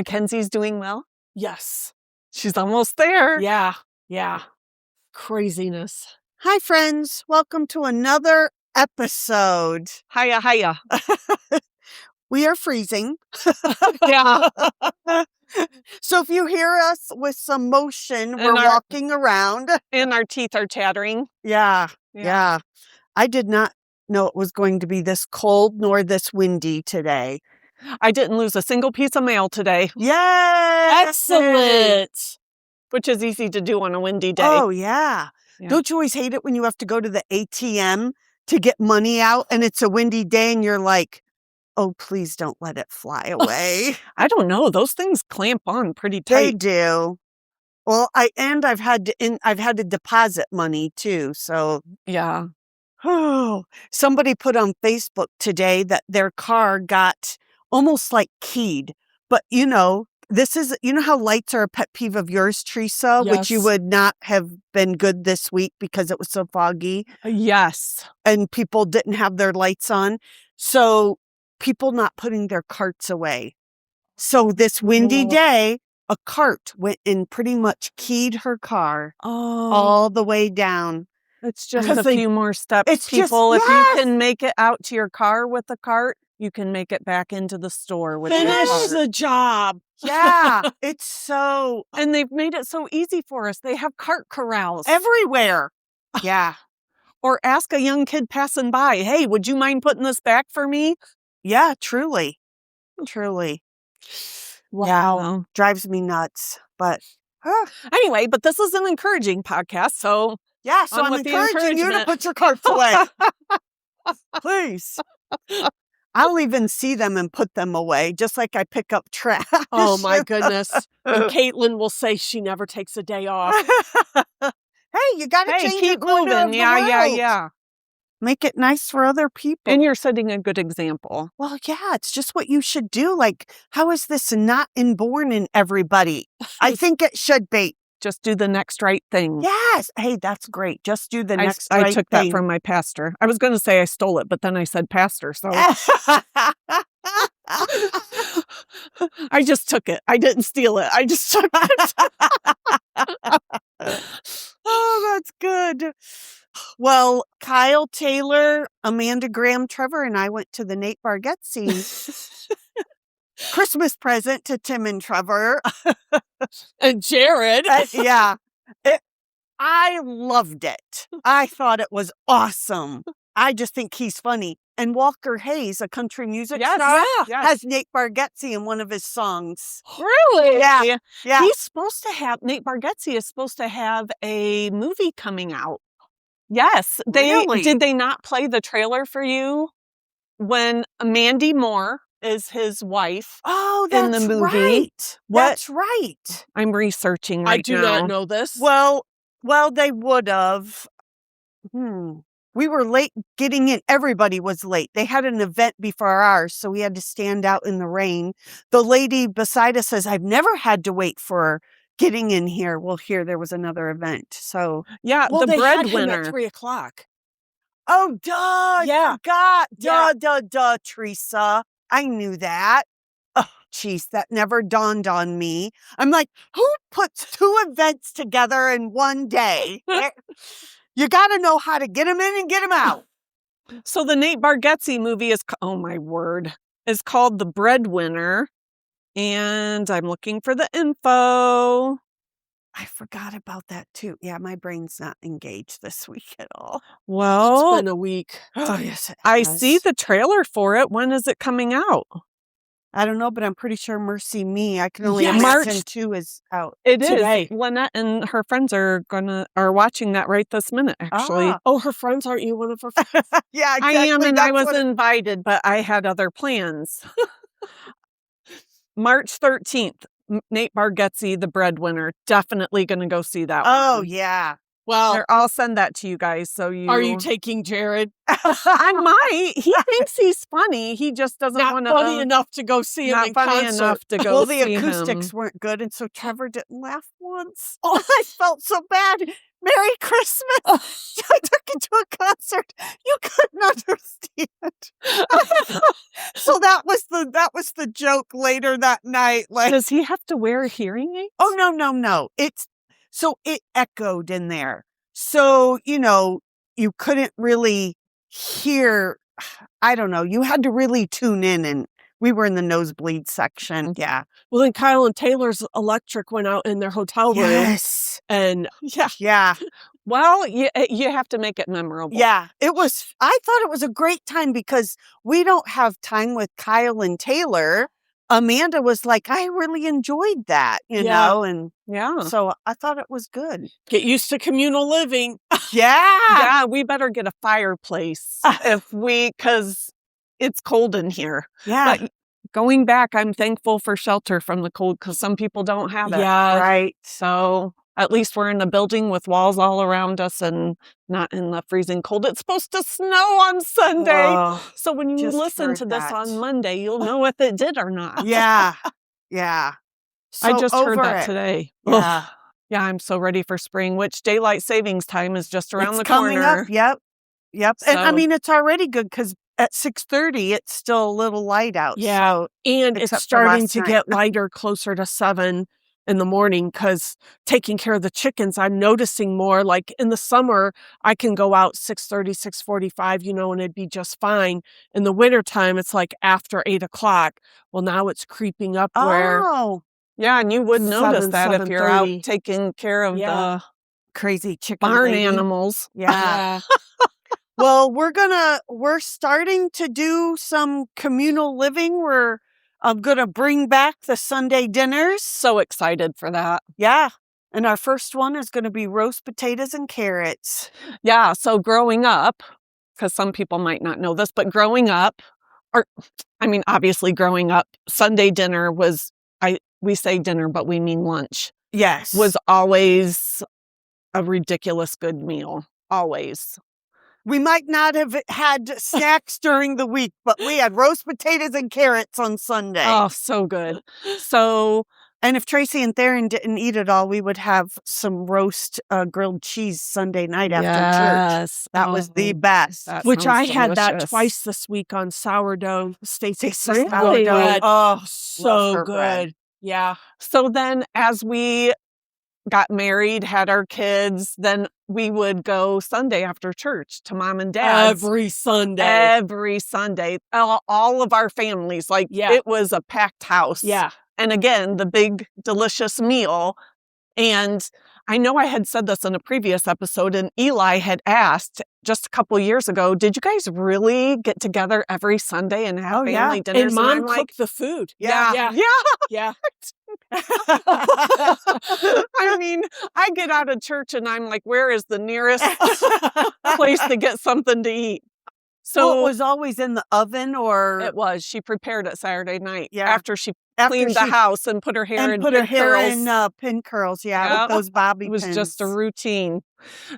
Mackenzie's doing well? Yes. She's almost there. Yeah. Craziness. Hi, friends. Welcome to another episode. Hiya. We are freezing. Yeah. So if you hear us with some motion, we're walking around. And our teeth are chattering. Yeah. I did not know it was going to be this cold nor this windy today. I didn't lose a single piece of mail today. Yay! Excellent. Which is easy to do on a windy day. Oh, yeah. Yeah. Don't you always hate it when you have to go to the ATM to get money out and it's a windy day and you're like, oh, please don't let it fly away. I don't know. Those things clamp on pretty They tight. do. Well, I've had to deposit money too. So Yeah. somebody put on Facebook today that their car got almost like keyed. But you know how lights are a pet peeve of yours, Teresa, which you Yes. would not have been good this week because it was so foggy Yes. and people didn't have their lights on. So people not putting their carts away. So this windy day, a cart went and pretty much keyed her car all the way down. It's just Because a few more steps, it's just- people. If yes! you can make it out to your car with a cart, you can make it back into the store with your Finish cart. the job. Yeah, it's so And they've made it so easy for us. They have cart corrals. everywhere. Yeah. Or ask a young kid passing by, hey, would you mind putting this back for me? Yeah, truly. Wow. Yeah, drives me nuts. But Anyway, but this is an encouraging podcast, so yeah, so On I'm with the encouraging you to encouragement. put your carts away. Please. I'll even see them and put them away, just like I pick up trash. Oh, my goodness. And Caitlin will say she never takes a day off. Hey, you got to change your keep corner of moving. the Yeah. world. Make it nice for other people. And you're setting a good example. Well, yeah, it's just what you should do. Like, how is this not inborn in everybody? I think it should be. Just do the next right thing. Yes. Hey, that's great. Just do the next I right took thing. that from my pastor. I was going to say I stole it, but then I said pastor, so I just took it. I didn't steal it. I just took it. Oh, that's good. Well, Kyle Taylor, Amanda Graham Trevor, and I went to the Nate Bargatze Christmas present to Tim and Trevor. And Jared. Yeah. I loved it. I thought it was awesome. I just think he's funny. And Walker Hayes, a country music star, has Nate Bargatze in one of his songs. Really? Yeah. He's supposed to have, Nate Bargatze is supposed to have a movie coming out. Yes. Really? Did they not play the trailer for you when Mandy Moore is his wife? Oh, in that's the movie. right. What? That's right. I'm researching right I do now. not know this. Well, they would have. We were late getting in. Everybody was late. They had an event before ours, so we had to stand out in the rain. The lady beside us says, I've never had to wait for getting in here. Well, here, there was another event. So, Yeah, well, the they had him breadwinner. at 3:00. oh, duh. Yeah. I forgot. Yeah. Duh, Teresa. I knew that. Oh, jeez, that never dawned on me. I'm like, who puts two events together in one day? You got to know how to get them in and get them out. So the Nate Bargatze movie is, oh my word, is called The Breadwinner. And I'm looking for the info. I forgot about that too. Yeah, my brain's not engaged this week at all. Well, It's been a week. Oh, yes, it I has. see the trailer for it. When is it coming out? I don't know, but I'm pretty sure Mercy Me. I can only Yes. imagine March 2 is out. It is. Today. Lynette and her friends are watching that right this minute, actually. Ah. Oh, her friends, aren't you one of her friends? Yeah, I exactly. am, and I That's was what invited, but I had other plans. March 13th, Nate Bargatze, The Breadwinner. Definitely going to go see that Oh, one. yeah. Well, Here, I'll send that to you guys. So are you taking Jared? I might. He thinks he's funny. He just doesn't Not want funny enough to go see him Not in funny concert. enough to go Well, the see acoustics him. weren't good, and so Trevor didn't laugh once. Oh, I felt so bad. Merry Christmas. I took you to a concert. You couldn't understand. So that was the joke later that night. Like, Does he have to wear hearing aids? oh no. It echoed in there. So, you couldn't really hear. I don't know. You had to really tune in, and we were in the nosebleed section. Yeah. Well, then Kyle and Taylor's electric went out in their hotel room. Yes. And Yeah. Well, you have to make it memorable. Yeah. I thought it was a great time because we don't have time with Kyle and Taylor. Amanda was like, I really enjoyed that, and Yeah. so I thought it was good. get used to communal living. Yeah. Yeah, we better get a fireplace because it's cold in here. Yeah. But going back, I'm thankful for shelter from the cold because some people don't have it. Yeah. Right. So at least we're in a building with walls all around us and not in the freezing cold. It's supposed to snow on Sunday. Oh, So when you just listen heard to this that. on Monday, you'll know if it did or not. yeah. Yeah. I So just heard over that it. today. Yeah. Yeah, I'm so ready for spring, which daylight savings time is just around It's the coming corner. up. Yep. And I So- mean, it's already good because at 6:30, it's still a little light out. Yeah. So, And it's Except for starting last to night. get lighter closer to 7 in the morning because taking care of the chickens, I'm noticing more. Like in the summer, I can go out 6:30, 6:45, and it'd be just fine. In the wintertime, it's like after 8 o'clock. Well, now it's creeping up where oh, Yeah, and you would notice 7, that if you're out 7:30. taking care of Yeah. the crazy chicken barn lady. animals. Yeah. Well, we're starting to do some communal living. I'm going to bring back the Sunday dinners. So excited for that. Yeah. And our first one is going to be roast potatoes and carrots. Yeah, so growing up, because some people might not know this, but growing up, obviously growing up, Sunday dinner was, we say dinner, but we mean lunch, Yes. was always a ridiculous good meal. Always. We might not have had snacks during the week, but we had roast potatoes and carrots on Sunday. Oh, so good. So, And if Tracy and Theron didn't eat it all, we would have some roast grilled cheese Sunday night after church. yes. That was the Oh, best. that Which I sounds had that delicious. twice this week on sourdough. Stacey's Really? sourdough bread. Oh, So love her good. bread. Yeah. So then as we got married, had our kids, then we would go Sunday after church to mom and dad's. Every Sunday. Every Sunday. All of our families. Like, Yeah. it was a packed house. Yeah. And again, the big, delicious meal. And I know I had said this in a previous episode, and Eli had asked just a couple years ago, did you guys really get together every Sunday and have Oh, yeah. family dinners? And Mom I'm cooked the food. Yeah. Yeah. yeah. Yeah. I mean, I get out of church and I'm like, where is the nearest place to get something to eat? So So it was always in the oven or it was. She prepared it Saturday night Yeah. after she after cleaned the she- house and put her hair in and put her pin hair curls. in pin curls. Yeah, Yep. with those bobby It was pins. just a routine.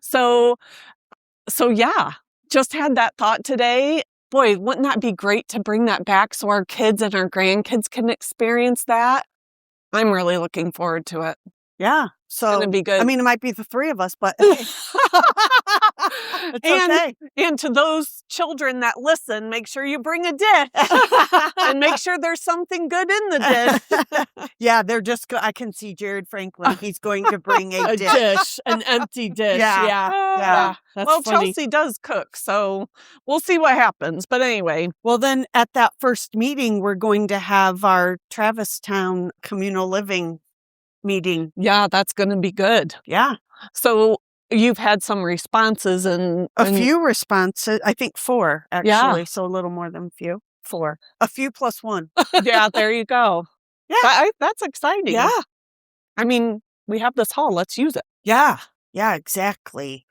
So yeah, just had that thought today. Boy, wouldn't that be great to bring that back so our kids and our grandkids can experience that? I'm really looking forward to it. Yeah. It's So going to be good. I mean, it might be the three of us, but it's And- okay. And to those children that listen, make sure you bring a dish and make sure there's something good in the dish. Yeah, they're just. I can see Jared Franklin. He's going to bring a A dish. dish, an empty dish. Yeah. Yeah. Yeah. That's Well, funny. Chelsea does cook, so we'll see what happens. But anyway, Well, then at that first meeting, we're going to have our Travistown communal living meeting. yeah, that's going to be good. Yeah. So you've had some responses and A few responses. I think 4, actually. Yeah. So a little more than a few. 4. A few plus 1. yeah, there you go. Yeah. That's exciting. Yeah. I mean, we have this hall. Let's use it. Yeah. Yeah, exactly.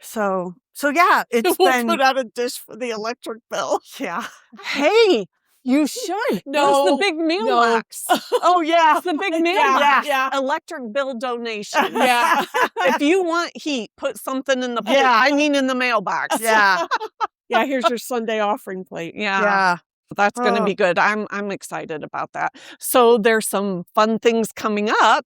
So yeah, it's We'll been. put out a dish for the electric bill. Yeah. Hey, You should. Where's the big mailbox? Oh, yeah. The big mailbox. Yeah. Electric bill donation. Yeah. If you want heat, put something in the plate. Yeah. I mean in the mailbox. Yeah. Yeah, here's your Sunday offering plate. Yeah. Yeah. That's going to Oh. be good. I'm excited about that. So there's some fun things coming up.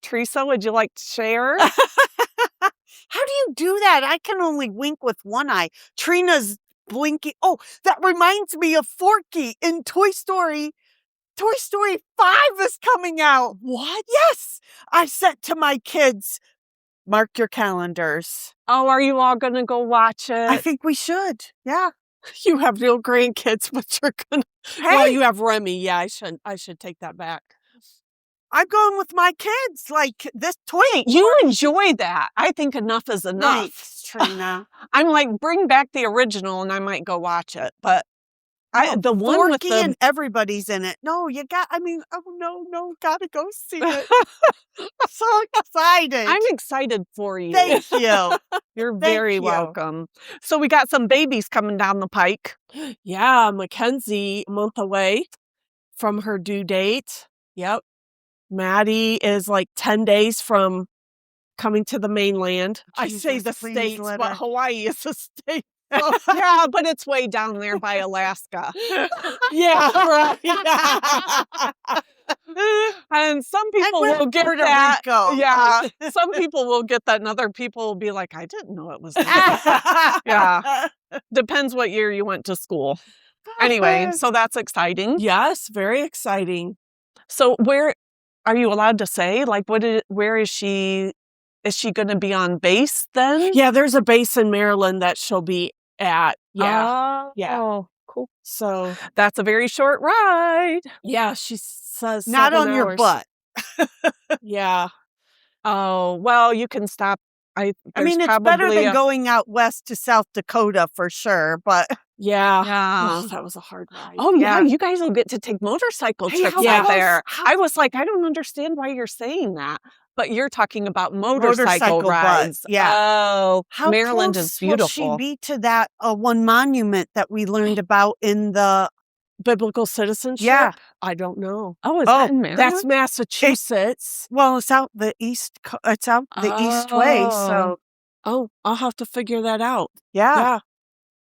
Teresa, would you like to share? How do you do that? I can only wink with one eye. Trina's blinking. Oh, that reminds me of Forky in Toy Story. Toy Story 5 is coming out. What? Yes. I said to my kids, mark your calendars. Oh, are you all going to go watch I it? think we should. Yeah. You have no grandkids, but you're gonna. Hey, Well, you have Remy. Yeah, I should take that back. I'm going with my kids. Like this toy. You enjoy that. I think enough is enough. Thanks, Trina. I'm like, bring back the original and I might go watch it. But the one with Forky the and everybody's in it. No, no, gotta go see it. So excited. I'm excited for you. Thank you. You're Thank very you. welcome. So we got some babies coming down the pike. Yeah, Mackenzie, a month away from her due date. Yep. Maddie is like 10 days from coming to the mainland. I say Jesus, the please states, let but her. Hawaii is a state. Yeah, but it's way down there by Alaska. Yeah, right. And some people with will get Puerto that. Rico. Yeah, some people will get that, and other people will be like, I didn't know it was there. Yeah. Depends what year you went to school. Anyway, so that's exciting. Yes, very exciting. So where are you allowed to say? Like, where is she? Is she going to be on base then? Yeah, there's a base in Maryland that she'll be at. Yeah. Yeah. Oh, cool. So, That's a very short ride. yeah, she says Not 7 on your hours. butt. Yeah. Oh, well, you can stop. I there's mean, it's better probably than a- going out west to South Dakota for sure, but Yeah. Yeah. Oh, that was a hard ride. Oh, yeah. Yeah. You guys will get to take motorcycle Hey, trips how out close- there. how- I was like, I don't understand why you're saying that. But you're talking about motorcycle Motorcycle bus, rides. yeah. Oh, how Maryland close is beautiful. will she be to that one monument that we learned about in the Biblical citizenship? Yeah. I don't know. Oh, is Oh, that in Maryland? That's Massachusetts. well, it's out the east. It's out the east way. Oh. So Oh, I'll have to figure that out. yeah. Yeah.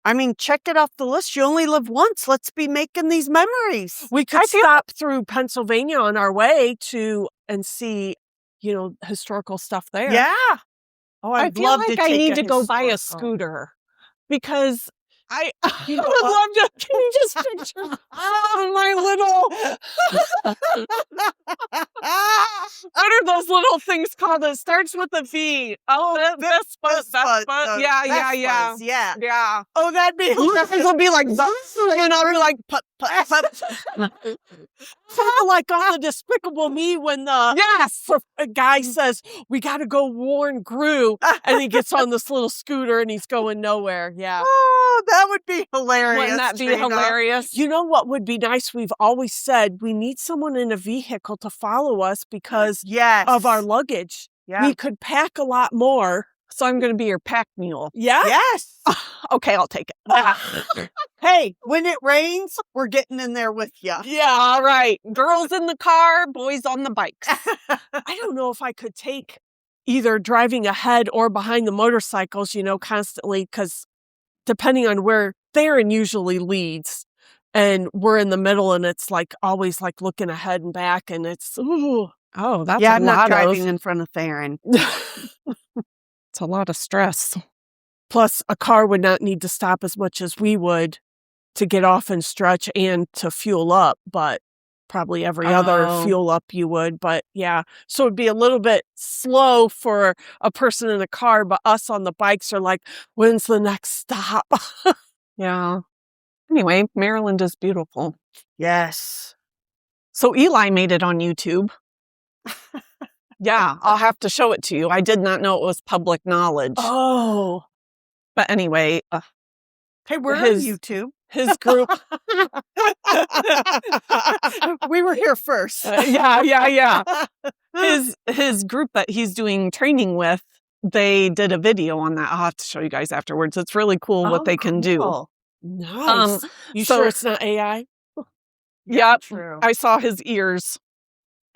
I mean, check it off the list. You only live once. Let's be making these memories. We could stop through Pennsylvania on our way and see, historical stuff there. Yeah. Oh, I I'd feel love like to I take need to go buy a historical. scooter because I You know would what? love to. Can you just picture my little? What are those little things called? It starts with a V. Oh, Vespa. Yeah. Vespas, yeah. Yeah. Oh, that'd be You guys will be like, and I'll be like, put. Kinda like on the Despicable Me when the yes. a guy says, we got to go warn Gru, and he gets on this little scooter and he's going nowhere. Yeah. Oh, that would be hilarious. Wouldn't that be Trina. hilarious? You know what would be nice? We've always said we need someone in a vehicle to follow us because Yes. of our luggage. Yeah. We could pack a lot more. So I'm going to be your pack mule. Yeah? Yes. Okay, I'll take it. Hey, when it rains, we're getting in there with you. Yeah, all right. Girls in the car, boys on the bikes. I don't know if I could take either driving ahead or behind the motorcycles, constantly, because depending on where Theron usually leads, and we're in the middle, and it's like always like looking ahead and back, and it's ooh. Oh, that's Yeah, a I'm not lot driving of. in front of Theron. It's a lot of stress. Plus, a car would not need to stop as much as we would to get off and stretch and to fuel up, but probably every other Oh. fuel up you would. But yeah, so it'd be a little bit slow for a person in a car, but us on the bikes are like, when's the next stop? Yeah. Anyway, Maryland is beautiful. Yes. So Eli made it on YouTube. Yeah, I'll have to show it to you. I did not know it was public knowledge. Oh, But anyway, Hey, we're on His- YouTube. his group. We were here first. Yeah. His group that he's doing training with, they did a video on that. I'll have to show you guys afterwards. It's really cool what they can do. Cool. Nice. You so- sure it's not AI? Yeah, Yep, true. I saw his ears.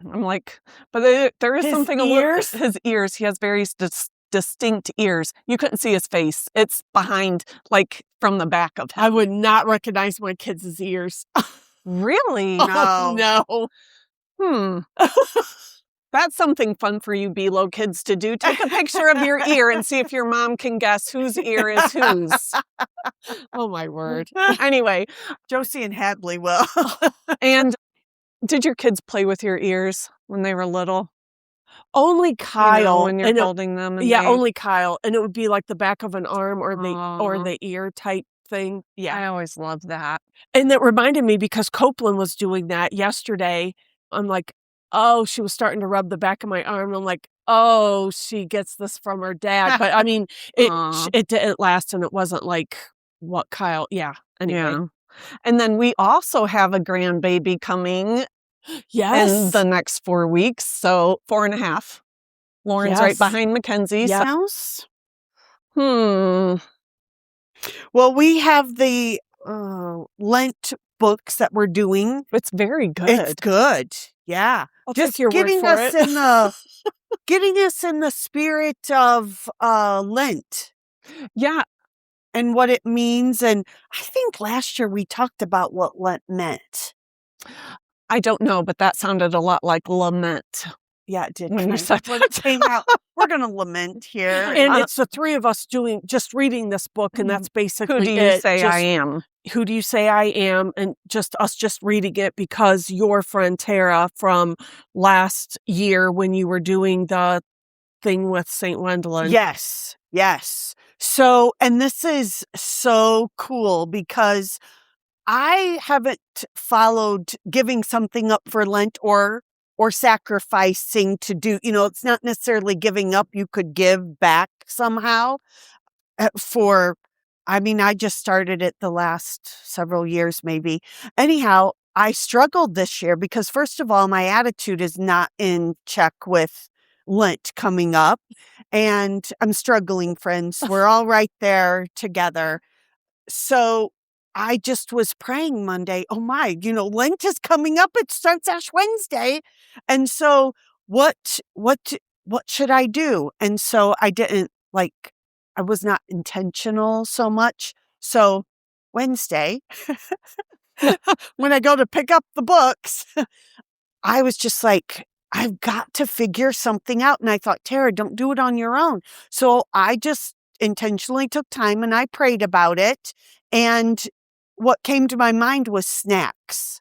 I'm like, but there is His something ears? his ears. He has very distinct ears. You couldn't see his face. It's behind, like from the back of him. I would not recognize my kids' ears. Really? Oh, no. Hmm. That's something fun for you B-Lo kids to do. Take a picture of your ear and see if your mom can guess whose ear is whose. Oh, my word. Anyway, Josie and Hadley will. and did your kids play with your ears when they were little? Only Kyle. When you're and it- holding them? And yeah, only Kyle. And it would be like the back of an arm or Aw. the ear type thing. Yeah. I always loved that. And that reminded me because Copeland was doing that yesterday. I'm like, oh, she was starting to rub the back of my arm. I'm like, oh, she gets this from her dad. But I mean, Aw. it didn't last, and it wasn't like what Kyle. Yeah. Anyway. Yeah. And then we also have a grandbaby coming in Yes. the next 4 weeks. So 4.5. Lauren's right Yes. behind Mackenzie. Yep. House? Hmm. Well, we have the Lent books that we're doing. It's very good. It's good. Yeah. I'll Just take your word getting for us it. in the getting us in the spirit of Lent Yeah. and what it means. And I think last year we talked about what Lent meant. Oh, I don't know, but that sounded a lot like lament. Yeah, it did. When you kind said of. When it came out, we're gonna lament here. And it's the three of us just reading this book, and that's basically Who do you it. say I am? Who do you say I am? And just us just reading it because your friend Tara from last year when you were doing the thing with St. Wendelin. Yes, yes. So, and this is so cool because I haven't followed giving something up for Lent or sacrificing to do, it's not necessarily giving up. You could give back somehow I just started it the last several years, maybe. Anyhow, I struggled this year because first of all, my attitude is not in check with Lent coming up, and I'm struggling, friends. We're all right there together. So I just was praying Monday, oh my, Lent is coming up. It starts Ash Wednesday. And so what should I do? And so I didn't I was not intentional so much. So Wednesday, when I go to pick up the books, I was just like, I've got to figure something out. And I thought, Tara, don't do it on your own. So I just intentionally took time and I prayed about it. And what came to my mind was snacks.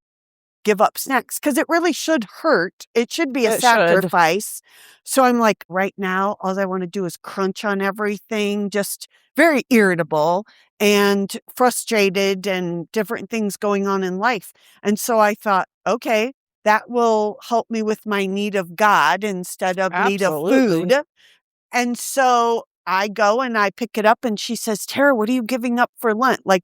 Give up snacks because it really should hurt. It should be a sacrifice. So I'm like, right now, all I want to do is crunch on everything, just very irritable and frustrated and different things going on in life. And so I thought, okay, that will help me with my need of God instead of need of food. And so I go and I pick it up and she says, Tara, what are you giving up for Lent? I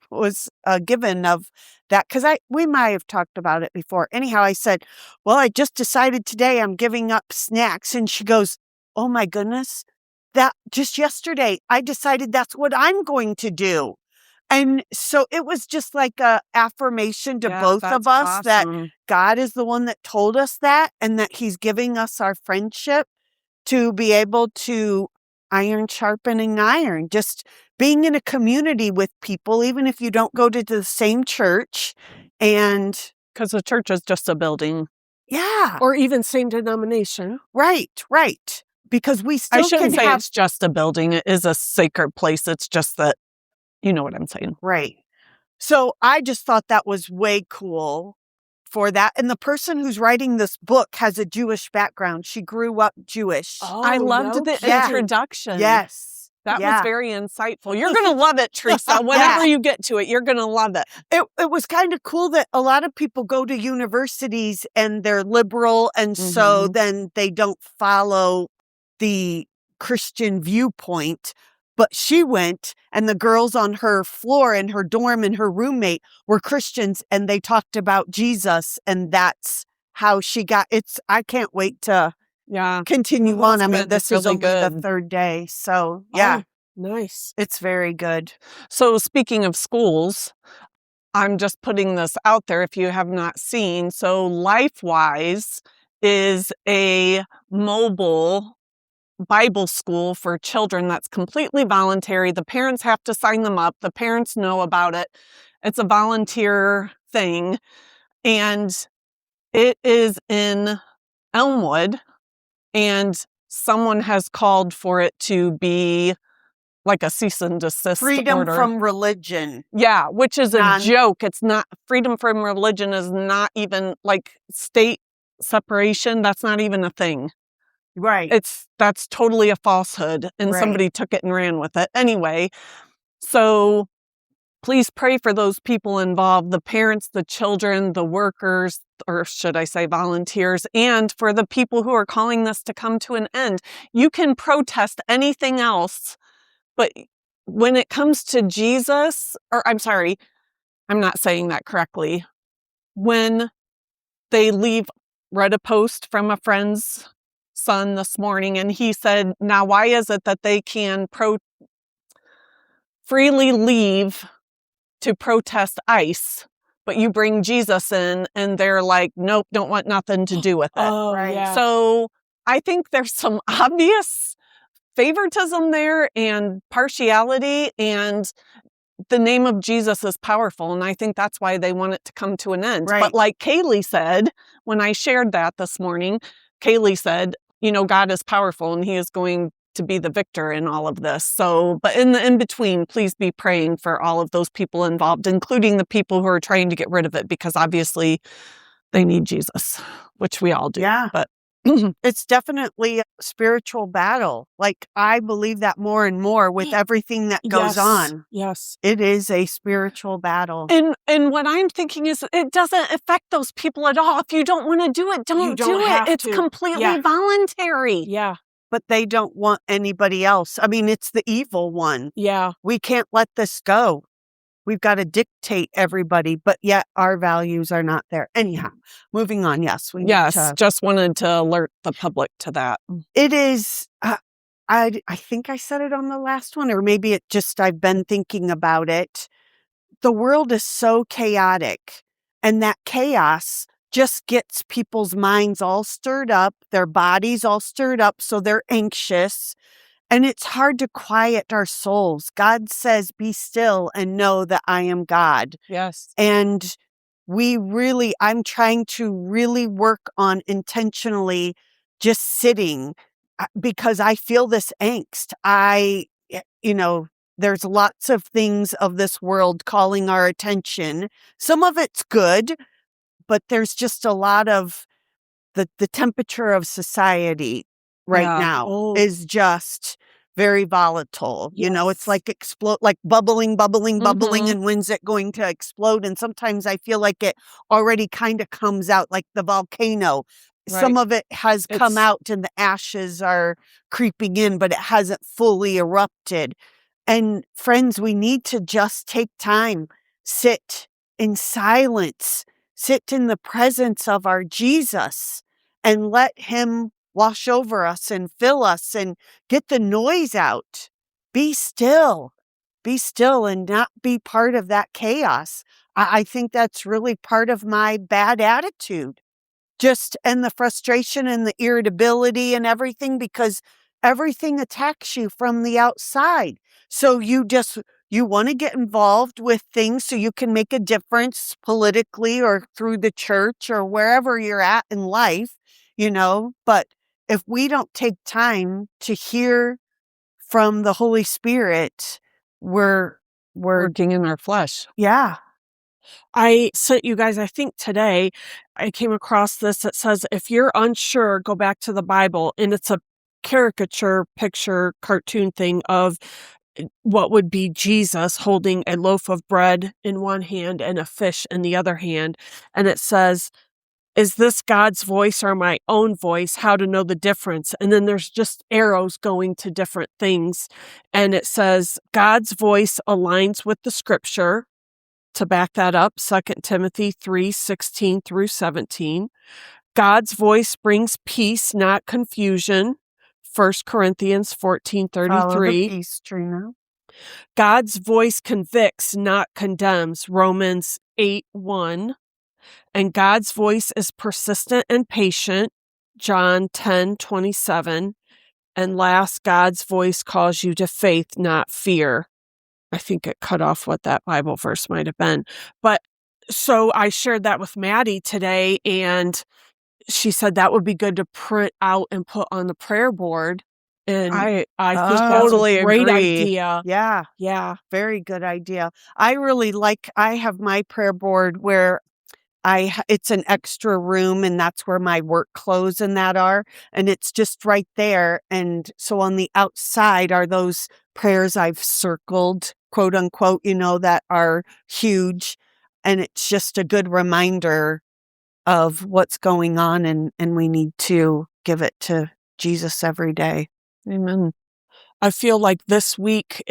was given of that because we might have talked about it before. Anyhow, I said, well, I just decided today I'm giving up snacks. And she goes, oh my goodness, that just yesterday I decided that's what I'm going to do. And so it was just like a affirmation to both of us that God is the one that told us that and that he's giving us our friendship to be able to iron sharpening iron, just being in a community with people, even if you don't go to the same church. And because the church is just a building. Yeah. Or even same denomination. Right. Because we still I shouldn't say have... it's just a building. It is a sacred place. It's just that, you know what I'm saying. Right. So I just thought that was way cool for that. And the person who's writing this book has a Jewish background. She grew up Jewish. Oh, I loved the introduction. Yes. That was very insightful. You're going to love it, Teresa. Whenever you get to it, you're going to love it. It was kind of cool that a lot of people go to universities and they're liberal. And so then they don't follow the Christian viewpoint. But she went and the girls on her floor in her dorm and her roommate were Christians and they talked about Jesus. And that's how she got I can't wait to continue on. I mean, this is only the third day. So, yeah. Nice. It's very good. So speaking of schools, I'm just putting this out there if you have not seen. So LifeWise is a mobile Bible school for children that's completely voluntary. The parents have to sign them up. The parents know about it. It's a volunteer thing. And it is in Elmwood. And someone has called for it to be like a cease and desist Freedom order. from religion. Yeah, which is a Non- joke. It's not, freedom from religion is not even like state separation. That's not even a thing. Right. That's totally a falsehood. And Right. somebody took it and ran with it. Anyway, so please pray for those people involved, the parents, the children, the workers, or should I say volunteers, and for the people who are calling this to come to an end. You can protest anything else, but when it comes to Jesus, or I'm sorry, I'm not saying that correctly. When they leave, read a post from a friend's son this morning, and he said, now why is it that they can freely leave to protest ICE, but you bring Jesus in and they're like, nope, don't want nothing to do with it. Oh, Right. yeah. So I think there's some obvious favoritism there and partiality, and the name of Jesus is powerful, and I think that's why they want it to come to an end. Right. But like Kaylee said, when I shared that this morning, Kaylee said, God is powerful and he is going to be the victor in all of this. So, but in the in-between, please be praying for all of those people involved, including the people who are trying to get rid of it, because obviously they need Jesus, which we all do. Yeah. But It's definitely a spiritual battle. Like, I believe that more and more with everything that goes Yes. on. Yes. It is a spiritual battle. And what I'm thinking is it doesn't affect those people at all. If you don't want to do it, don't do it. have It's to. completely Yeah. voluntary. Yeah. But they don't want anybody else. I mean, it's the evil one. Yeah. We can't let this go. We've got to dictate everybody, but yet our values are not there. Anyhow, moving on. Yes, we need Yes, to. just wanted to alert the public to that. It is. I think I said it on the last one, or maybe it just I've been thinking about it. The world is so chaotic, and that chaos just gets people's minds all stirred up, their bodies all stirred up, so they're anxious. And it's hard to quiet our souls. God says, be still and know that I am God. Yes. And I'm trying to really work on intentionally just sitting because I feel this angst. There's lots of things of this world calling our attention. Some of it's good, but there's just a lot of the temperature of society right Yeah. now is just very volatile. It's like like bubbling, and when's it going to explode? And sometimes I feel like it already kind of comes out like the volcano. Some of it has come out and the ashes are creeping in, but it hasn't fully erupted. And friends, we need to just take time, sit in silence, sit in the presence of our Jesus and let him wash over us and fill us and get the noise out. Be still and not be part of that chaos. I think that's really part of my bad attitude. And the frustration and the irritability and everything, because everything attacks you from the outside. So you want to get involved with things so you can make a difference politically or through the church or wherever you're at in life, but if we don't take time to hear from the Holy Spirit, we're Working in our flesh. yeah. I sent you guys, I think today, I came across this that says, if you're unsure, go back to the Bible. And it's a caricature picture, cartoon thing of what would be Jesus holding a loaf of bread in one hand and a fish in the other hand. And it says, is this God's voice or my own voice? How to know the difference? And then there's just arrows going to different things. And it says, God's voice aligns with the scripture. To back that up, 2 Timothy 3:16 through 17. God's voice brings peace, not confusion. 1 Corinthians Follow the 14:33. peace, Trina. God's voice convicts, not condemns, Romans 8:1. And God's voice is persistent and patient, John 10:27. And last, God's voice calls you to faith, not fear. I think it cut off what that Bible verse might have been. But so I shared that with Maddie today, and she said that would be good to print out and put on the prayer board. And I I think that's totally a great agree. idea. Yeah, Yeah. very good idea. I have my prayer board where it's an extra room, and that's where my work clothes and that are, and it's just right there. And so on the outside are those prayers I've circled, quote unquote, that are huge. And it's just a good reminder of what's going on, and we need to give it to Jesus every day. Amen. I feel like this week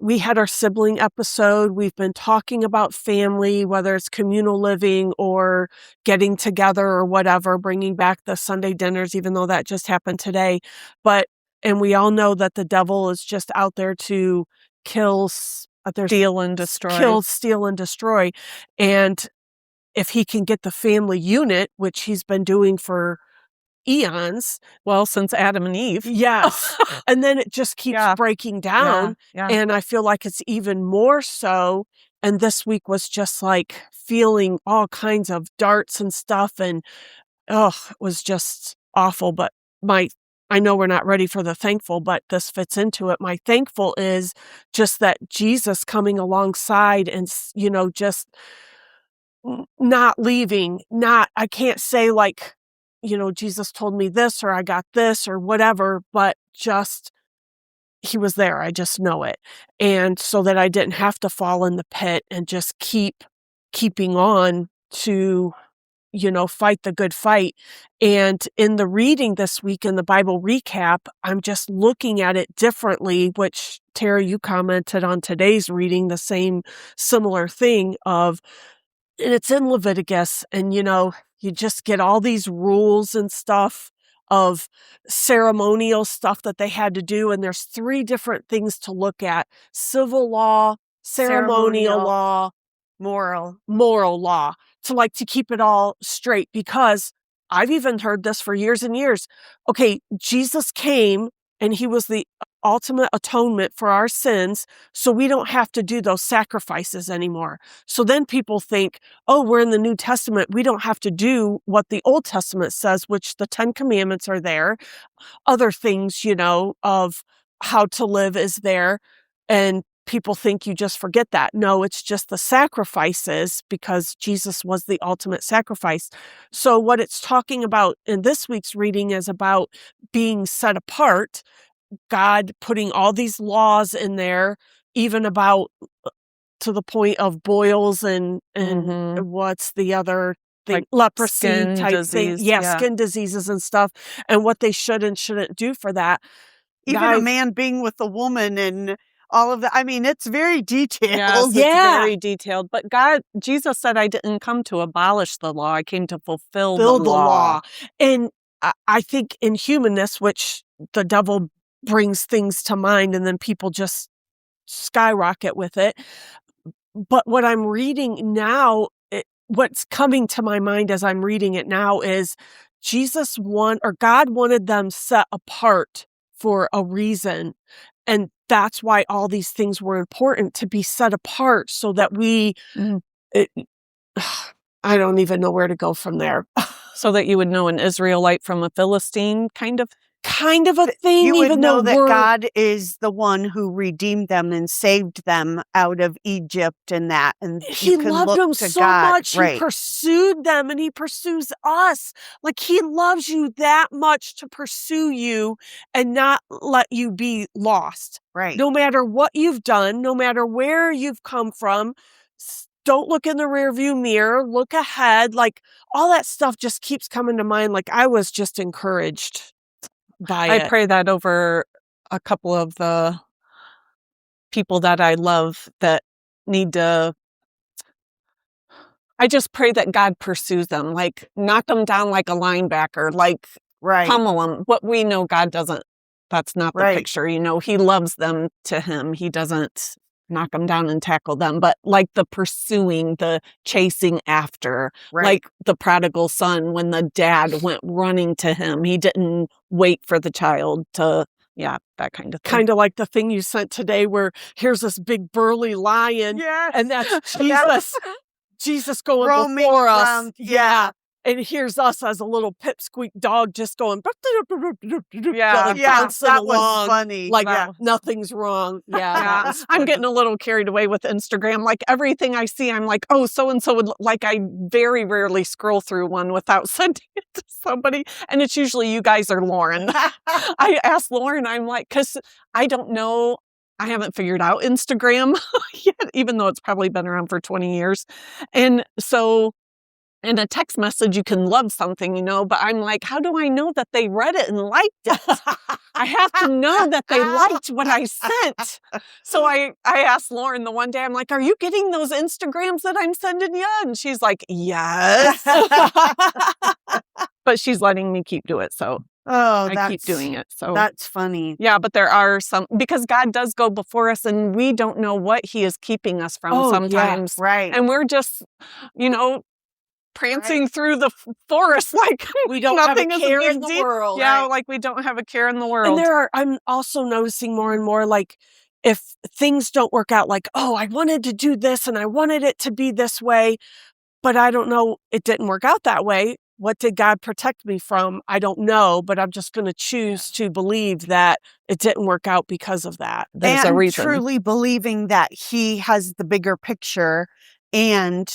we had our sibling episode. We've been talking about family, whether it's communal living or getting together or whatever, bringing back the Sunday dinners, even though that just happened today. And we all know that the devil is just out there to Steal and destroy. kill, steal, and destroy. And if he can get the family unit, which he's been doing for eons. Well, since Adam and Eve. Yes. And then it just keeps breaking down. Yeah. And I feel like it's even more so. And this week was just like feeling all kinds of darts and stuff. And it was just awful. But I know we're not ready for the thankful, but this fits into it. My thankful is just that Jesus coming alongside and, just not leaving, I can't say like, Jesus told me this or I got this or whatever, but just he was there. I just know it. And so that I didn't have to fall in the pit and just keeping on to, fight the good fight. And in the reading this week in the Bible recap, I'm just looking at it differently, which Tara, you commented on today's reading, the same similar thing and it's in Leviticus, and you just get all these rules and stuff of ceremonial stuff that they had to do. And there's 3 different things to look at: civil law, ceremonial law, moral law, to keep it all straight. Because I've even heard this for years and years. Okay, Jesus came and he was the ultimate atonement for our sins, so we don't have to do those sacrifices anymore. So then people think, oh, we're in the New Testament, we don't have to do what the Old Testament says, which the 10 Commandments are there. Other things, of how to live is there. And people think you just forget that. No, it's just the sacrifices, because Jesus was the ultimate sacrifice. So what it's talking about in this week's reading is about being set apart, God putting all these laws in there, even about to the point of boils and what's the other thing, Like leprosy skin type disease, thing. Yeah, skin diseases and stuff, and what they should and shouldn't do for that. Even a man being with a woman and all of that. I mean, it's very detailed. Yes, it's very detailed. But Jesus said, I didn't come to abolish the law. I came to fulfill the law. And I think in humanness, which the devil brings things to mind and then people just skyrocket with it. But what I'm reading now, what's coming to my mind as I'm reading it now is God wanted them set apart for a reason. And that's why all these things were important, to be set apart so that I don't even know where to go from there. So that you would know an Israelite from a Philistine, kind of a thing. You would even know though that God is the one who redeemed them and saved them out of Egypt and that. And he loved them so much. Right. He pursued them, and he pursues us. Like, he loves you that much to pursue you and not let you be lost. Right. No matter what you've done, no matter where you've come from, don't look in the rearview mirror, look ahead. Like, all that stuff just keeps coming to mind. Like, I was just encouraged by it. I pray that over a couple of the people that I love that need to. I just pray that God pursues them, like knock them down like a linebacker, like Right. pummel them. What we know, God doesn't. That's not the Right. picture. He loves them to him. He doesn't knock them down and tackle them. But like the pursuing, the chasing after, Right. like the prodigal son, when the dad went running to him, he didn't wait for the child to, that kind of thing. Kind of like the thing you sent today where here's this big burly lion and that's Jesus going Roaming before us. around, yeah. And here's us as a little pipsqueak dog just going Yeah. bouncing that along was funny. like Yeah. nothing's wrong. Yeah, that Yeah, was I'm funny. getting a little carried away with Instagram. Like everything I see, I'm like, oh, so-and-so would, like, I very rarely scroll through one without sending it to somebody. And it's usually you guys or Lauren. I asked Lauren, I'm like, because I don't know. I haven't figured out Instagram yet, even though it's probably been around for 20 years. And so in a text message, you can love something, but I'm like, how do I know that they read it and liked it? I have to know that they liked what I sent. So I asked Lauren the one day, I'm like, are you getting those Instagrams that I'm sending you? And she's like, yes. But she's letting me keep doing it. So I keep doing it. So that's funny. Yeah, but there are some, because God does go before us and we don't know what he is keeping us from sometimes. Yeah, right. And we're just, prancing through the forest like we don't have a nothing care is a in big the deal. world. Yeah, Right? like we don't have a care in the world. And I'm also noticing more and more, like, if things don't work out, like, oh, I wanted to do this and I wanted it to be this way, but I don't know, it didn't work out that way. What did God protect me from? I don't know, but I'm just going to choose to believe that it didn't work out because of that. There's a reason. Truly believing that he has the bigger picture and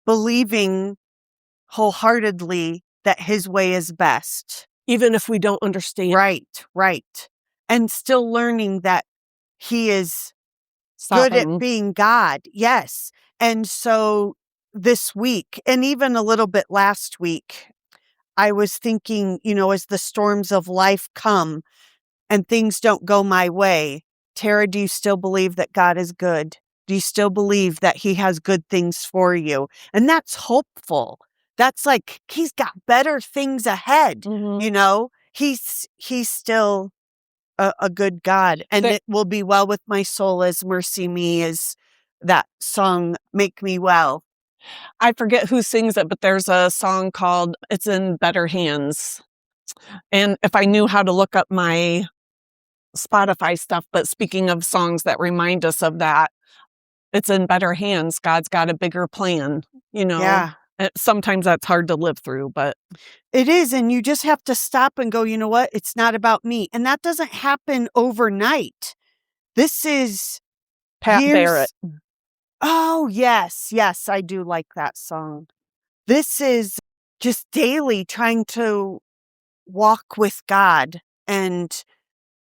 believing wholeheartedly that his way is best. Even if we don't understand. Right. And still learning that he is good at being God. Yes. And so this week, and even a little bit last week, I was thinking, as the storms of life come and things don't go my way, Tara, do you still believe that God is good? Do you still believe that he has good things for you? And that's hopeful. That's like, he's got better things ahead. Mm-hmm. He's still a good God. And it will be well with my soul as mercy me, as that song, Make Me Well. I forget who sings it, but there's a song called It's in Better Hands. And if I knew how to look up my Spotify stuff, but speaking of songs that remind us of that, it's in better hands. God's got a bigger plan, Yeah. Sometimes that's hard to live through, but it is. And you just have to stop and go, you know what? It's not about me. And that doesn't happen overnight. This is Pat Barrett. Oh, yes. Yes, I do like that song. This is just daily trying to walk with God and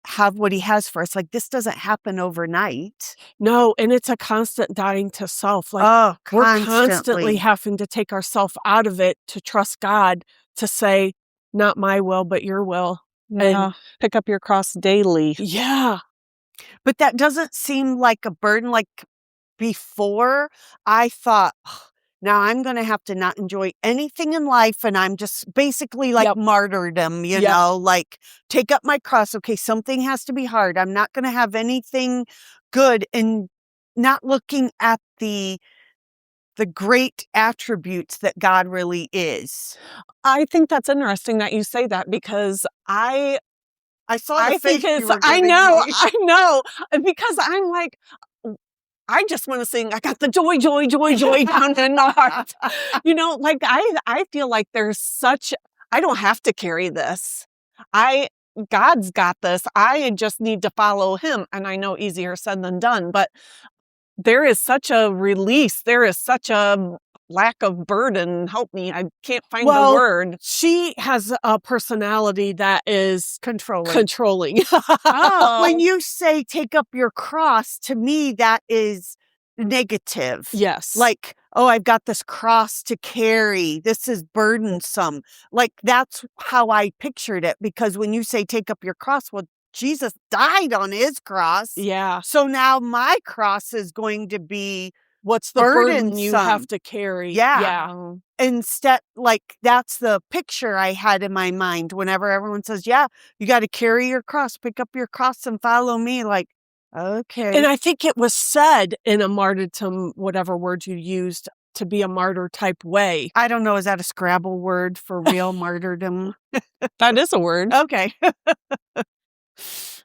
have what he has for us. Like, this doesn't happen overnight. No, and it's a constant dying to self. Like, we're constantly having to take ourselves out of it to trust God, to say, not my will, but your will. Yeah. And pick up your cross daily. Yeah. But that doesn't seem like a burden. Like before, I thought, now I'm going to have to not enjoy anything in life. And I'm just basically like martyrdom, like take up my cross. Okay, something has to be hard. I'm not going to have anything good, and not looking at the great attributes that God really is. I think that's interesting that you say that, because I saw the face you were I giving know, me. I know, because I'm like, I just want to sing, I got the joy, joy, joy, joy down in my heart. Like I feel like I don't have to carry this. God's got this. I just need to follow him. And I know easier said than done, but there is such a release. There is such a lack of burden. Help me. I can't find the word. She has a personality that is controlling. When you say take up your cross, to me, that is negative. Yes. Like, oh, I've got this cross to carry. This is burdensome. Like, that's how I pictured it. Because when you say take up your cross, well, Jesus died on his cross. Yeah. So now my cross is going to be What's the burden you burdensome. have to carry? Yeah. Oh, Instead, like, that's the picture I had in my mind whenever everyone says, "Yeah, you gotta carry your cross, pick up your cross and follow me." Like, okay. And I think it was said in a martyrdom, whatever word you used, to be a martyr type way. I don't know, is that a Scrabble word for real martyrdom? that is a word. Okay.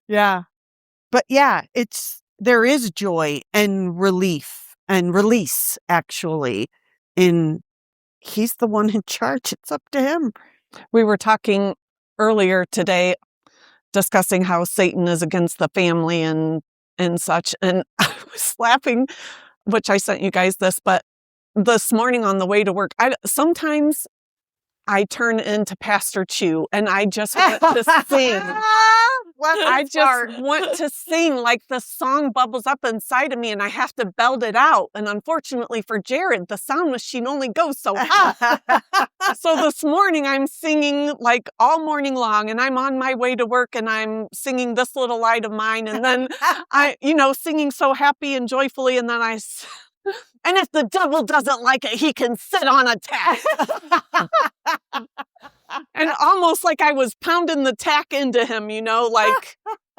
Yeah. But yeah, there is joy and relief and release actually in he's the one in charge. It's up to him. We were talking earlier today, discussing how Satan is against the family and such. And I was laughing, which I sent you guys this, but this morning on the way to work, sometimes I turn into Pastor Chu and I just want to sing. I just want to sing, like the song bubbles up inside of me and I have to belt it out. And unfortunately for Jared, the sound machine only goes so high. So this morning I'm singing like all morning long and I'm on my way to work and I'm singing This Little Light of Mine. And then singing so happy and joyfully. And then and if the devil doesn't like it, he can sit on a tack. And almost like I was pounding the tack into him, like,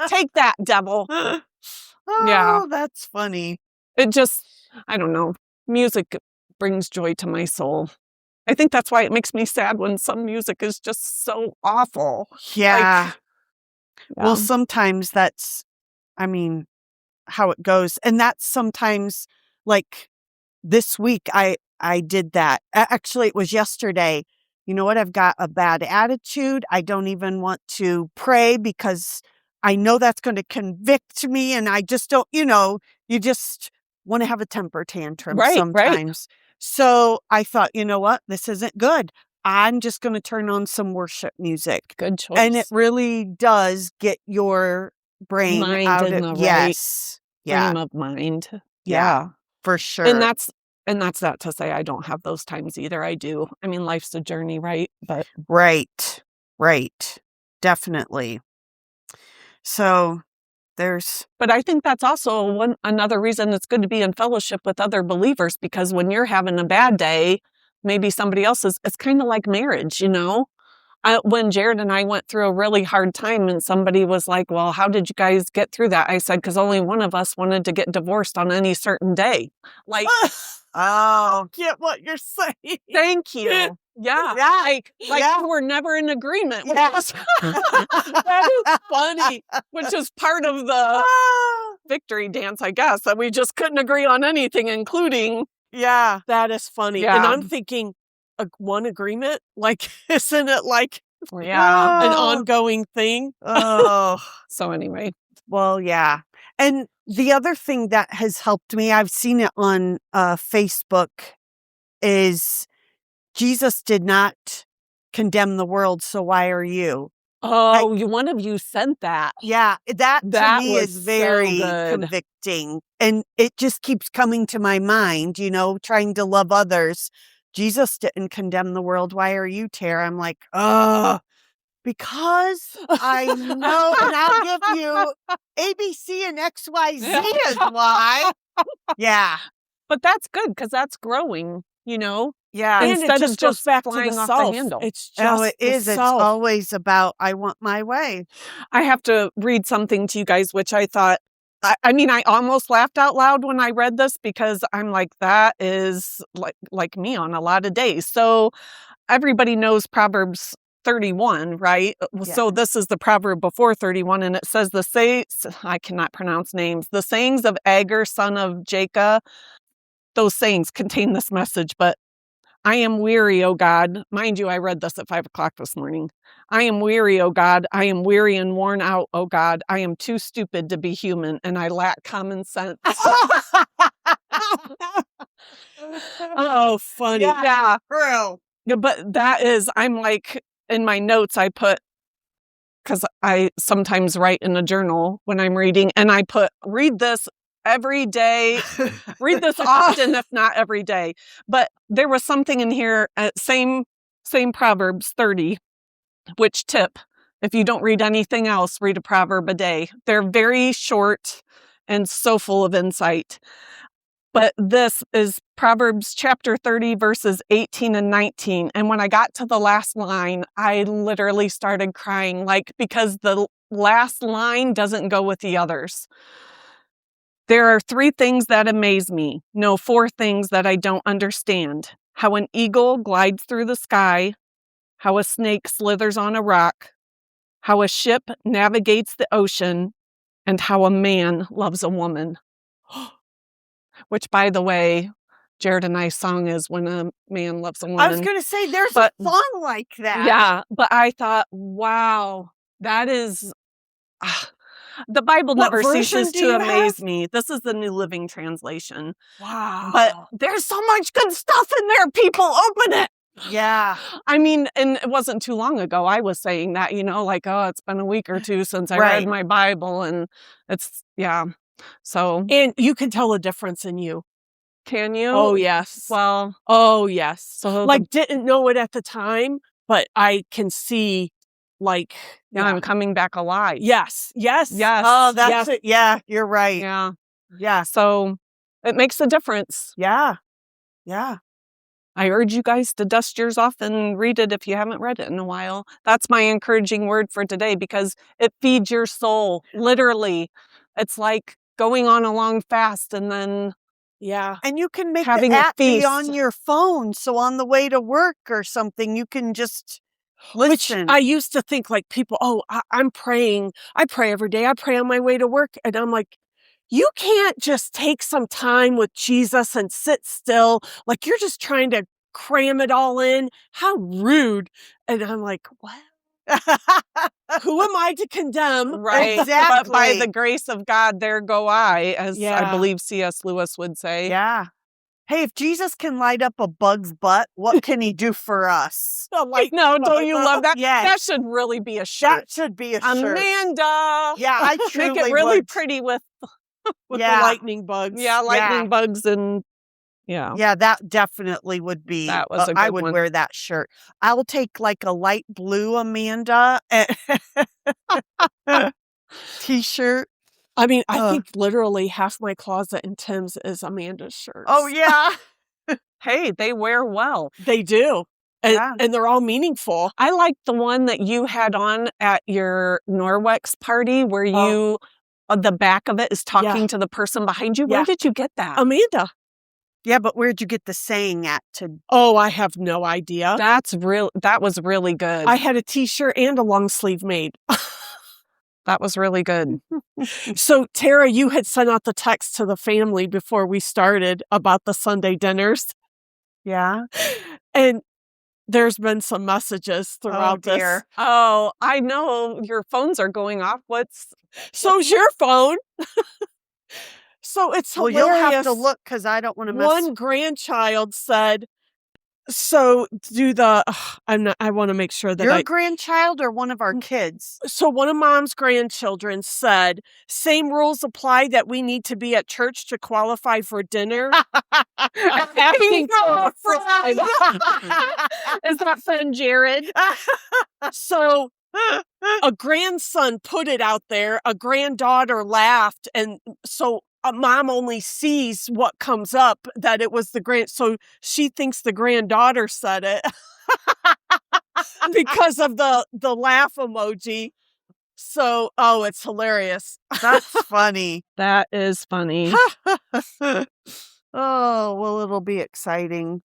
take that, devil. Oh, Yeah. that's funny. It just, I don't know. Music brings joy to my soul. I think that's why it makes me sad when some music is just so awful. Yeah. Well, Yeah. sometimes that's, how it goes. And that's sometimes like this week I did that. Actually, it was yesterday. You know what? I've got a bad attitude. I don't even want to pray because I know that's going to convict me. And I just don't, you just want to have a temper tantrum Right. sometimes. So I thought, you know what? This isn't good. I'm just going to turn on some worship music. Good choice. And it really does get your brain Mind out in of the right yes. Yeah, frame of mind. Yeah. for sure. And that's not to say I don't have those times either. I do. I mean, life's a journey, right? But Right. Definitely. So But I think that's also another reason it's good to be in fellowship with other believers, because when you're having a bad day, maybe somebody else is. It's kind of like marriage, when Jared and I went through a really hard time and somebody was like, well, how did you guys get through that? I said, because only one of us wanted to get divorced on any certain day. Like, oh, get what you're saying. thank you. Yeah. Yeah. Like Yeah. we're never in agreement. Yeah. That is funny, which is part of the victory dance, I guess, that we just couldn't agree on anything, including. Yeah. That is funny. Yeah. And I'm thinking, one agreement? Like, isn't it like Yeah. an ongoing thing? Oh. So anyway. Well, yeah. And the other thing that has helped me, I've seen it on Facebook, is Jesus did not condemn the world, so why are you? Oh, one of you sent that. Yeah, that to That me was is very so good. convicting. And it just keeps coming to my mind, trying to love others. Jesus didn't condemn the world. Why are you, Tara? I'm like, because I know, and I'll give you A, B, C, and X, Y, Z is why. Yeah. But that's good because that's growing, Yeah. And Instead it of just goes just back to flying the off the self. handle. It's just Oh, it the is. It's self. always about, I want my way. I have to read something to you guys, which I thought, I almost laughed out loud when I read this because I'm like, that is like me on a lot of days. So everybody knows Proverbs 31, right? Yeah. So this is the proverb before 31, and it says I cannot pronounce names. The sayings of Agur, son of Jacob, those sayings contain this message, but I am weary, O God. Mind you, I read this at 5:00 this morning. I am weary, O God. I am weary and worn out, O God. I am too stupid to be human, and I lack common sense. Oh, funny. Yeah. True. Yeah, but I'm like, in my notes, I put, because I sometimes write in a journal when I'm reading, and I put, read this every day, read this often, if not every day. But there was something in here, same Proverbs 30, which tip, if you don't read anything else, read a proverb a day. They're very short and so full of insight. But this is Proverbs chapter 30, verses 18 and 19. And when I got to the last line, I literally started crying, because the last line doesn't go with the others. There are 3 things that amaze me. No, 4 things that I don't understand. How an eagle glides through the sky, how a snake slithers on a rock, how a ship navigates the ocean, and how a man loves a woman. Which, by the way, Jared and I's song is When a Man Loves a Woman. I was going to say, there's a song like that. Yeah, but I thought, wow, that is... the Bible never ceases to amaze me. This is the New Living Translation. Wow. But there's so much good stuff in there, people. Open it. Yeah. I mean, and it wasn't too long ago I was saying that, it's been a week or 2 since I read my Bible, and it's, yeah. So. And you can tell a difference in you. Can you? Oh, yes. Well. Oh, yes. So didn't know it at the time, but I can see, I'm coming back alive. Yes. Yes. Yes. Oh, that's it. Yeah, you're right. Yeah. Yeah. So it makes a difference. Yeah. Yeah. I urge you guys to dust yours off and read it if you haven't read it in a while. That's my encouraging word for today, because it feeds your soul. Literally. It's like going on a long fast and then And you can make having the a app be feast on your phone. So on the way to work or something, you can just listen. Which I used to think people, I'm praying. I pray every day. I pray on my way to work. And I'm like, you can't just take some time with Jesus and sit still. You're just trying to cram it all in. How rude. And I'm like, what? Who am I to condemn? Right. Exactly. But by the grace of God, there go I, as I believe C.S. Lewis would say. Yeah. Hey, if Jesus can light up a bug's butt, what can he do for us? No, don't you love that? Yes. That should really be a shirt. That should be a shirt. Amanda. Yeah, I truly Make it really would. pretty with the lightning bugs. Yeah, lightning bugs and Yeah, that definitely would be. That was a good I would one. wear that shirt. I'll take a light blue Amanda t-shirt. I mean, I think literally half my closet in Tim's is Amanda's shirts. Oh, yeah. Hey, they wear well. They do. And they're all meaningful. I like the one that you had on at your Norwex party where you, the back of it is talking to the person behind you. Where did you get that? Amanda. Yeah, but where'd you get the saying at? Oh, I have no idea. That was really good. I had a t-shirt and a long sleeve made. That was really good. So, Tara, you had sent out the text to the family before we started about the Sunday dinners. Yeah. And there's been some messages throughout this. Oh, I know your phones are going off. So's your phone. So it's hilarious. Well, you'll have to look because I don't want to mess. One grandchild said, so do the, I want to make sure that Your grandchild or one of our kids? So one of Mom's grandchildren said, same rules apply that we need to be at church to qualify for dinner. Asking for Is that fun, Jared? So a grandson put it out there. A granddaughter laughed. And so Mom only sees what comes up, that it was so she thinks the granddaughter said it because of the laugh emoji. So, it's hilarious. That's funny. That is funny. Oh, well, it'll be exciting.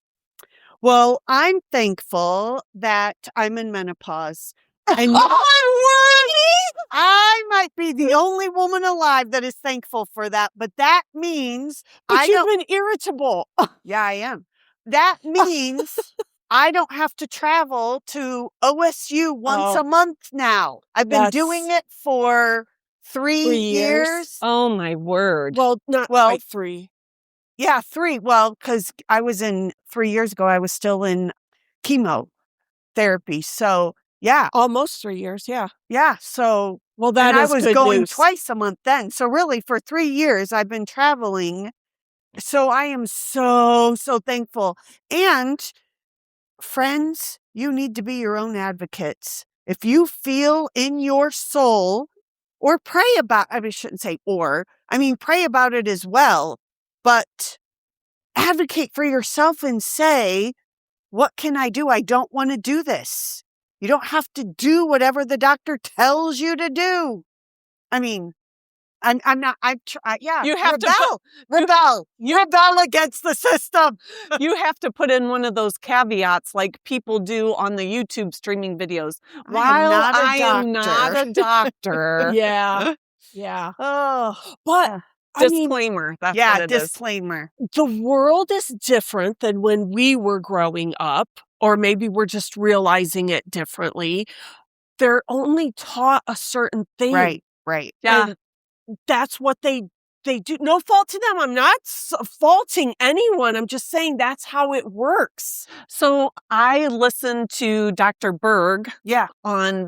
Well, I'm thankful that I'm in menopause. And I might be the only woman alive that is thankful for that, but that means you've been irritable. Yeah, I am. That means I don't have to travel to OSU once a month now. I've been doing it for 3 years. Oh my word. Well, not quite 3. Yeah, 3. Well, because I was 3 years ago, I was still in chemotherapy. So yeah. Almost 3 years, yeah. Yeah, so that is I was good going news. twice a month then. So really, for 3 years, I've been traveling. So I am so, so thankful. And friends, you need to be your own advocates. If you feel in your soul, or pray about, I shouldn't say pray about it as well. But advocate for yourself and say, what can I do? I don't want to do this. You don't have to do whatever the doctor tells you to do. I mean, I'm not, yeah, You have to rebel against the system. You have to put in one of those caveats like people do on the YouTube streaming videos. While I am not a doctor. Yeah. Yeah. Oh, But I mean, disclaimer. That's yeah, what it is. disclaimer. the world is different than when we were growing up, or maybe we're just realizing it differently. They're only taught a certain thing. Right, right. Yeah. And that's what they do. No fault to them. I'm not faulting anyone. I'm just saying that's how it works. So I listened to Dr. Berg Yeah. on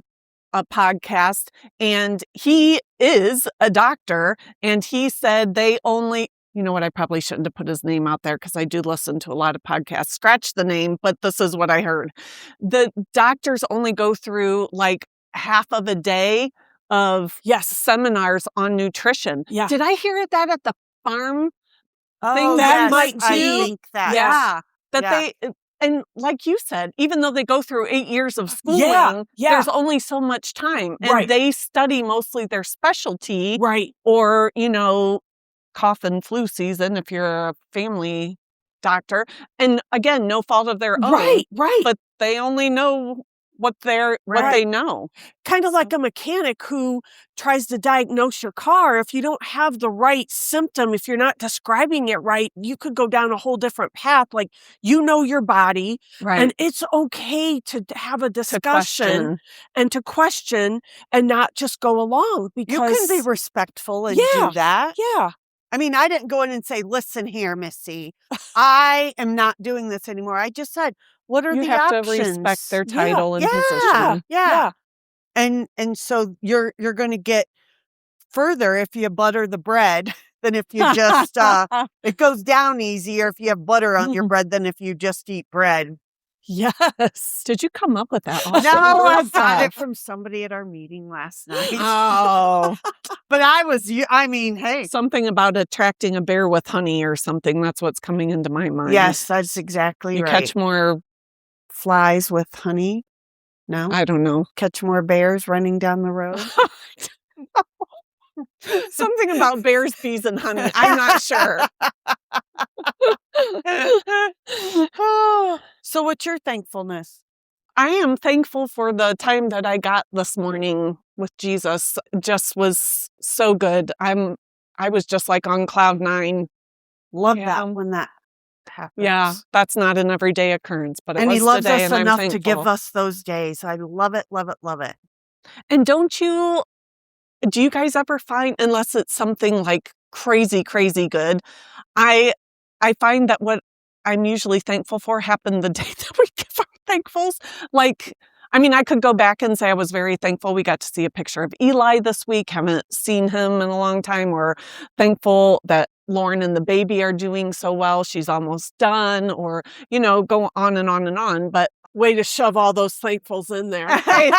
a podcast, and he is a doctor, and he said they only, you know what, I probably shouldn't have put his name out there because I do listen to a lot of podcasts. Scratch the name, but this is what I heard. The doctors only go through like half of a day of seminars on nutrition. Yeah. Did I hear that at the farm? Oh, that yes, might I too. think that. Yeah. That Yeah. they, and like you said, even though they go through 8 years of schooling, Yeah. there's only so much time. And Right. they study mostly their specialty, Right. or, you know, cough and flu season if you're a family doctor. And again, no fault of their own. Right. Right. But they only know what they know. Kind of like a mechanic who tries to diagnose your car. If you don't have the right symptom, if you're not describing it right, you could go down a whole different path. Like, you know your body, Right. and it's okay to have a To discussion question. and to question and not just go along, You because can be respectful and Yeah. do that. yeah, I mean, I didn't go in and say, listen here, Missy, I am not doing this anymore. I just said, what are You the have options? to respect their title and Yeah. position. Yeah. And so you're going to get further if you butter the bread than if you just, it goes down easier if you have butter on your bread than if you just eat bread. yes. Did you come up with that? No, I got it from somebody at our meeting last night. Oh. But I mean, hey. Something about attracting a bear with honey or something. That's what's coming into my mind. Yes, that's exactly You right. catch more, Flies with honey? No? I don't know. Catch more bears running down the road? Something about bears, bees, and honey. I'm not sure. So what's your thankfulness? I am thankful for the time that I got this morning with Jesus. It just was so good. I was just like on cloud 9. Love Yeah. that when that happens. Yeah, that's not an everyday occurrence, but it And was he loves today, us and I'm enough to thankful. give us those days. I love it, love it, love it. And do you guys ever find, unless it's something like crazy, crazy good, I find that what I'm usually thankful for happened the day that we give our thankfuls. Like, I mean, I could go back and say I was very thankful we got to see a picture of Eli this week. Haven't seen him in a long time. Or thankful that Lauren and the baby are doing so well. She's almost done, or, you know, go on and on and on. But Way to shove all those thankfuls in there. hey,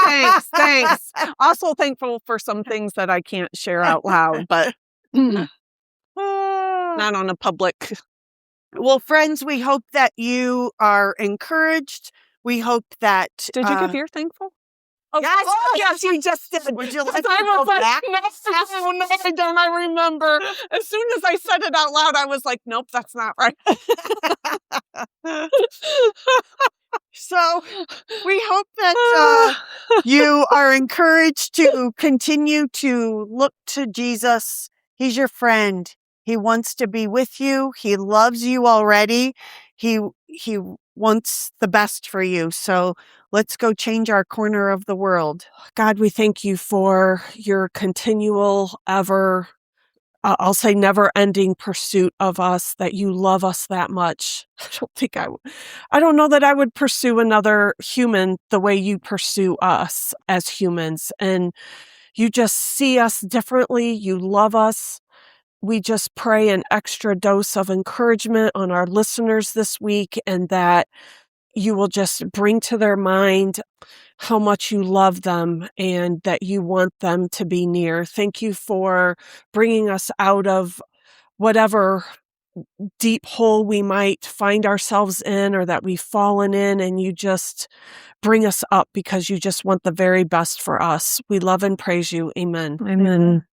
thanks. Also thankful for some things that I can't share out loud, but not on a public. Well, friends, we hope that you are encouraged. We hope that... Did you give your thankful? Yes, you just did. Would you like to go back? No, I don't. I remember. As soon as I said it out loud, I was like, nope, that's not right. So we hope that you are encouraged to continue to look to Jesus. He's your friend. He wants to be with you. He loves you already. He wants the best for you. So let's go change our corner of the world. God, we thank you for your continual, I'll say never-ending pursuit of us, that you love us that much. I don't know that I would pursue another human the way you pursue us as humans. And you just see us differently. You love us. We just pray an extra dose of encouragement on our listeners this week, and that you will just bring to their mind how much you love them and that you want them to be near. Thank you for bringing us out of whatever deep hole we might find ourselves in or that we've fallen in, and you just bring us up because you just want the very best for us. We love and praise you. Amen. Amen.